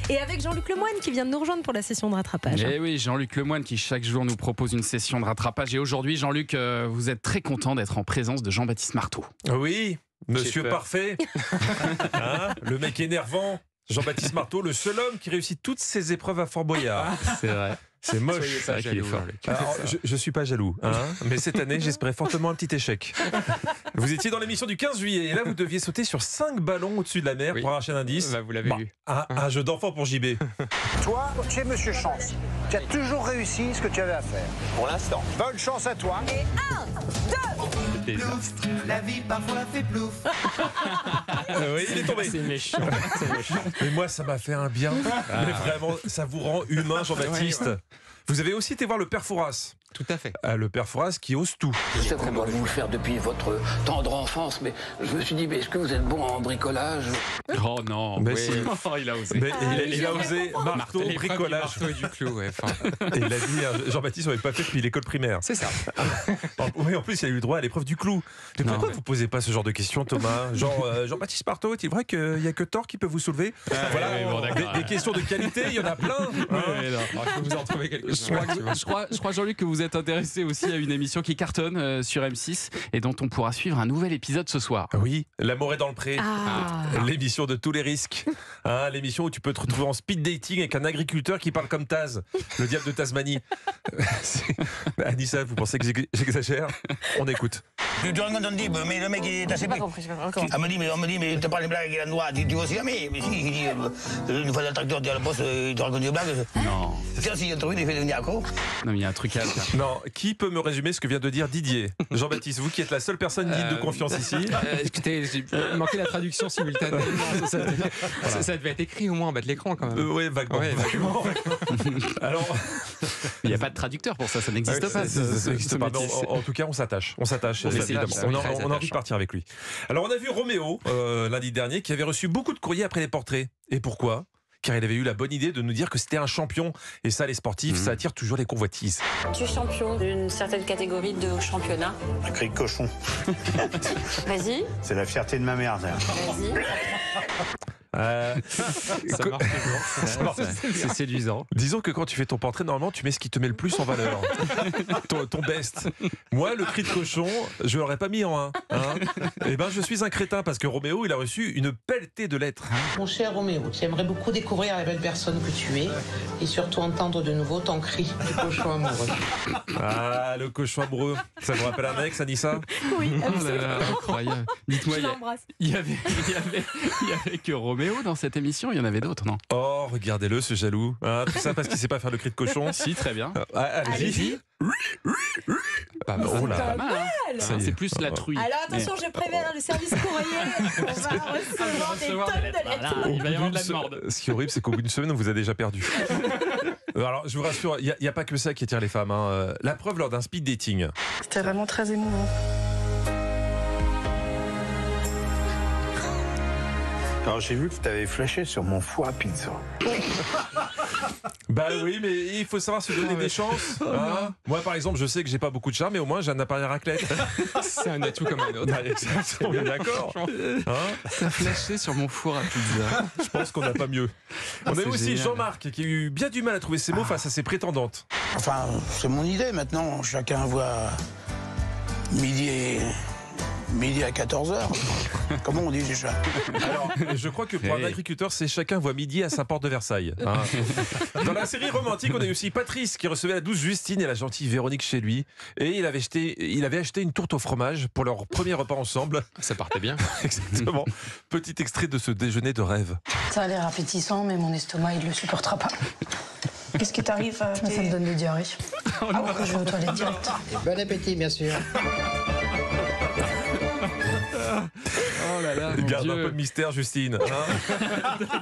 Et avec Jean-Luc Lemoyne qui vient de nous rejoindre pour la session de rattrapage. Et oui, Jean-Luc Lemoyne qui chaque jour nous propose une session de rattrapage. Et aujourd'hui, Jean-Luc, vous êtes très content d'être en présence de Jean-Baptiste Marteau. Oui, monsieur parfait. Hein, le mec énervant. Jean-Baptiste Marteau, le seul homme qui réussit toutes ses épreuves à Fort Boyard. C'est vrai. C'est moche. C'est vrai qu'il est fort. Alors, je suis pas jaloux, hein, mais cette année, j'espérais fortement un petit échec. Vous étiez dans l'émission du 15 juillet et là, vous deviez sauter sur 5 ballons au-dessus de la mer pour arracher un indice. Bah, vous l'avez vu. Un jeu d'enfant pour JB. Toi, tu es Monsieur Chance. Tu as toujours réussi ce que tu avais à faire. Pour l'instant. Bonne chance à toi. Et 1, 2. La vie parfois fait plouf. Oui, il est tombé. C'est méchant. Mais moi, ça m'a fait un bien. Mais vraiment, ça vous rend humain, Jean-Baptiste. Ouais. Vous avez aussi été voir le père Fouras. Tout à fait. Le père Fouras qui ose tout. Je sais qu'on doit vous le faire depuis votre tendre enfance, mais je me suis dit, mais est-ce que vous êtes bon en bricolage? Oh non, Mais oui. si. Il a osé. Mais il a osé marteau, L'épreuve du bricolage. marteau et du clou, ouais. Et il a dit, Jean-Baptiste, on n'avait pas fait depuis l'école primaire. C'est ça. Oui, en plus, il a eu le droit à l'épreuve du clou. Mais Non, pourquoi ouais. vous posez pas ce genre de questions, Thomas? Genre, Jean-Baptiste Marteau, est-il vrai qu'il n'y a que Thor qui peut vous soulever? Voilà, oui, bon, d'accord. des questions de qualité, il y en a plein. Je peux vous en trouver quelques-uns. Je crois, Jean-Luc, que vous êtes intéressé aussi à une émission qui cartonne sur M6 et dont on pourra suivre un nouvel épisode ce soir. Oui, L'amour est dans le pré. L'émission de tous les risques. Hein, l'émission où tu peux te retrouver en speed dating avec un agriculteur qui parle comme Taz, le diable de Tasmanie. Anissa, vous pensez que j'exagère? On écoute. Tu racontes un type, mais le mec il est assez bête. On me dit, mais t'as pas les blagues avec l'endroit, tu vois jamais. Mais si, il dit, une fois dans le tracteur, tu as le poste, il te raconte des blagues. Non. Tiens, si, il a trouvé, il fait devenir accro. Non, mais il y a un truc à faire. Non, qui peut me résumer ce que vient de dire Didier? Jean-Baptiste, vous qui êtes la seule personne digne de confiance ici. Écoutez, j'ai manqué la traduction simultanée. Ça devait être écrit au moins en bas de l'écran quand même. Oui, vaguement. Ouais, vaguement. Alors, Il n'y a pas de traducteur pour ça, ça n'existe pas. ça n'existe pas. métier. En tout cas, on s'attache. On s'attache, On évidemment. s'attache, On oui, a très envie de attachant. partir avec lui. Alors, on a vu Roméo lundi dernier qui avait reçu beaucoup de courriers après les portraits. Et pourquoi? Car il avait eu la bonne idée de nous dire que c'était un champion. Et ça, les sportifs, ça attire toujours les convoitises. Tu es champion d'une certaine catégorie de championnat. Un cri de cochon. Vas-y, C'est la fierté de ma mère. Ça. vas-y. Ça marche toujours. C'est séduisant. Disons que quand tu fais ton portrait, normalement, tu mets ce qui te met le plus en valeur. ton best. Moi, le cri de cochon, je l'aurais pas mis en 1. Eh ben, je suis un crétin parce que Roméo, il a reçu une pelletée de lettres. Mon cher Roméo, j'aimerais beaucoup découvrir la belle personne que tu es et surtout entendre de nouveau ton cri du cochon amoureux. Ah, le cochon amoureux. Ça vous rappelle un ex, Anissa? Oui, Oh là absolument. là, incroyable. Dites-moi, Je l'embrasse. il y avait que Roméo dans cette émission, il y en avait d'autres, non? Oh, regardez-le, ce jaloux. Tout ça parce qu'il sait pas faire le cri de cochon. Si, très bien. Allez-y. Pas mal. Oh là. Pas mal, hein. Ça y est. C'est plus la trouille. Alors attention, je préviens le service courrier. On va recevoir des tonnes de lettres. Voilà, il va y avoir de la demande. Ce qui est horrible, c'est qu'au bout d'une semaine, on vous a déjà perdu. Alors, je vous rassure, il n'y a pas que ça qui attire les femmes. La preuve lors d'un speed dating. C'était vraiment très émouvant. Alors j'ai vu que tu avais flashé sur mon foie à pizza. Bah oui, mais il faut savoir se donner des chances. Hein. Moi, par exemple, je sais que j'ai pas beaucoup de charme, mais au moins j'ai un appareil à raclette. C'est un atout comme un autre. Bah, on est d'accord. Ça flashait sur mon four à pizza. Je pense qu'on n'a pas mieux. On a c'est eu aussi génial. Jean-Marc qui a eu bien du mal à trouver ses mots face à ses prétendantes. Enfin, c'est mon idée maintenant. Chacun voit midi à 14h. Comment on dit déjà? Alors, je crois que pour un agriculteur, c'est chacun voit midi à sa porte de Versailles. Hein. Dans la série romantique, on a eu aussi Patrice qui recevait la douce Justine et la gentille Véronique chez lui. Et il avait acheté une tourte au fromage pour leur premier repas ensemble. Ça partait bien. Exactement. Petit extrait de ce déjeuner de rêve. Ça a l'air appétissant, mais mon estomac, il le supportera pas. Qu'est-ce qui t'arrive? Ça me donne des diarrhées. Je vais aux toilettes direct. Bon appétit, bien sûr. Oh là là, mon Garde Dieu. un peu de mystère, Justine. Hein.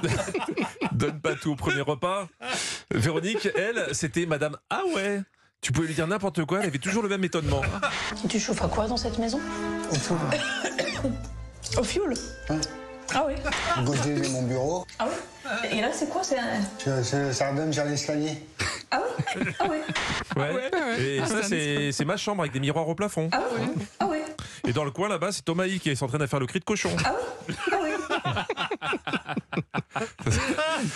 Donne pas tout au premier repas. Véronique, elle, c'était Madame Ah ouais. Tu pouvais lui dire n'importe quoi, elle avait toujours le même étonnement. Et tu chauffes à quoi dans cette maison? Au fioul? Ah oui. Côté de mon bureau, Ah oui. Et là, c'est quoi? ça redonne sur l'escalier. Ah oui. Ah oui. Ouais. Et ça, c'est ma chambre avec des miroirs au plafond. Ah oui. Ah oui. Et dans le coin là-bas, c'est Thomas qui s'entraîne à faire le cri de cochon. Ah oui. Ah oui.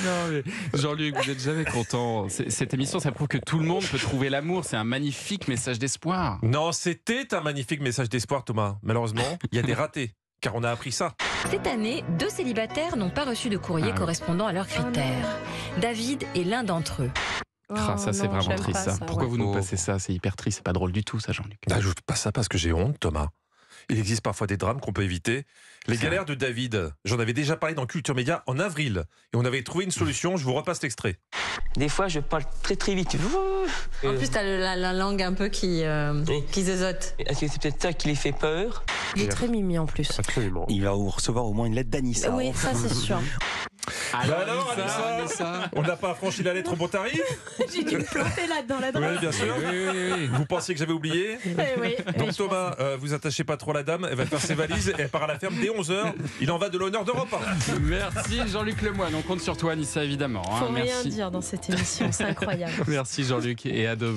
Non, mais Jean-Luc, vous n'êtes jamais content. Cette émission, ça prouve que tout le monde peut trouver l'amour. C'est un magnifique message d'espoir. Non, c'était un magnifique message d'espoir, Thomas. Malheureusement, il y a des ratés, car on a appris ça. Cette année, 2 célibataires n'ont pas reçu de courrier correspondant à leurs critères. David est l'un d'entre eux. Ça, c'est vraiment triste. Ça. Pourquoi vous nous passez ça? C'est hyper triste. C'est pas drôle du tout, ça, Jean-Luc. Je ne fais pas ça parce que j'ai honte, Thomas. Il existe parfois des drames qu'on peut éviter. Les galères de David, j'en avais déjà parlé dans Culture Média en avril. Et on avait trouvé une solution, je vous repasse l'extrait. Des fois, je parle très très vite. En plus, t'as la langue un peu qui zozote. Est-ce que c'est peut-être ça qui les fait peur? Il est très mimi en plus. Absolument. Il va recevoir au moins une lettre d'Anissa. Oui, ça c'est sûr. Alors, Anissa, on n'a pas franchi la lettre au bon tarif? J'ai dû me planter là-dedans, la droite. Oui, bien sûr. Oui. Vous pensiez que j'avais oublié? Oui. Donc Thomas, vous attachez pas trop la dame, elle va faire ses valises et elle part à la ferme dès 11h. Il en va de l'honneur d'Europe 1. Merci Jean-Luc Lemoyne, on compte sur toi Anissa évidemment. Faut rien dire dans cette émission, c'est incroyable. Merci Jean-Luc et à demain.